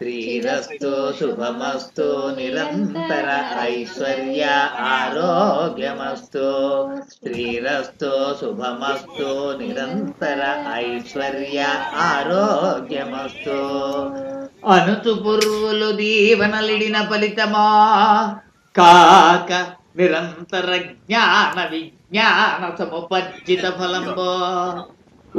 శ్రీరస్తు శుభమస్తు నిరంతర ఐశ్వర్య ఆరోగ్యమస్తు. శ్రీరస్తు శుభమస్తు నిరంతర ఐశ్వర్య ఆరోగ్యమస్తు. అనుచు పుర్వులు దీవనలిడిన ఫలితమా కాక నిరంతర జ్ఞాన విజ్ఞాన సముపర్జిత ఫలంబో.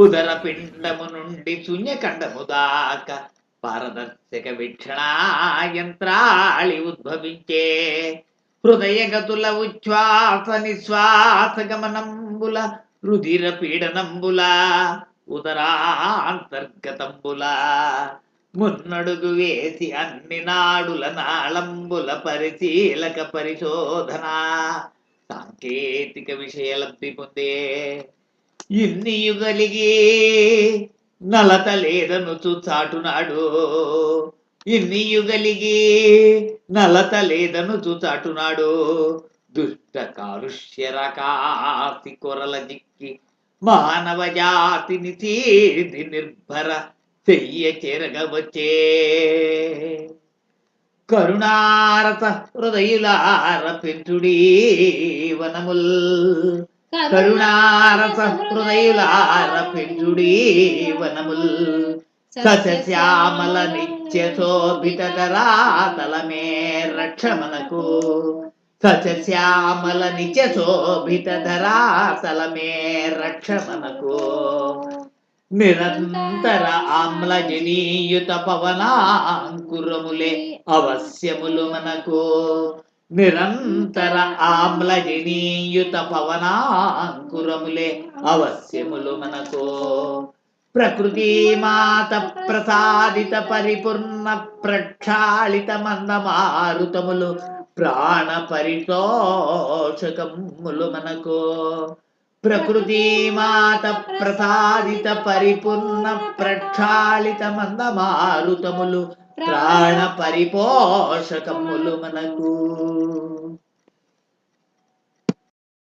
ఉదర పిండము నుండి శూన్యఖండము దాకా పారదర్శక వీక్షణాయంత్రాళి ఉద్భవించే. హృదయగతుల ఉచ్ఛ్వాస నిశ్వాస గమనంబుల రుధిర పీడనంబుల ఉదరాంతర్గతంబుల మున్నడుగు వేసి అన్ని నాడుల నాళంబుల పరిశీలక పరిశోధన సాంకేతిక విషయలబ్ధి పొందే. ఇన్ని యుగలిగి నలత లేదనుచు చాటునాడు. ఇన్ని యుగలిగి నలత లేదనుచు చాటునాడు. దుష్ట కాలుష్య రకాసి కొరల జిక్కి మానవ జాతిని తీది నిర్భర చెయ్య చేరగవచ్చే. కరుణారత హృదయులార పెంచుడీ వనముల్. కరుణారస హృదయులార పెంచుడీ వనముల్. సస్యశ్యామల నిత్య శోభిత ధరాతలమే రక్షమనకు. సస్యశ్యామల నిత్య శోభిత ధరాతలమే రక్షమనకు. నిరంతర ఆమ్లజనీయుత పవనాంకురములే అవశ్యములు మనకు. నిరంతర ఆమ్లజనీయుత పవనాంకురములే అవశ్యములు మనకు. ప్రకృతి మాత ప్రసాదిత పరిపూర్ణ ప్రక్షాళిత మందమారుతములు ప్రాణ పరితోషకములు మనకు. ప్రకృతి మాత ప్రసాదిత పరిపూర్ణ ప్రక్షాళిత మందమారుతములు ప్రాణ పరిపోషకములు మనకు.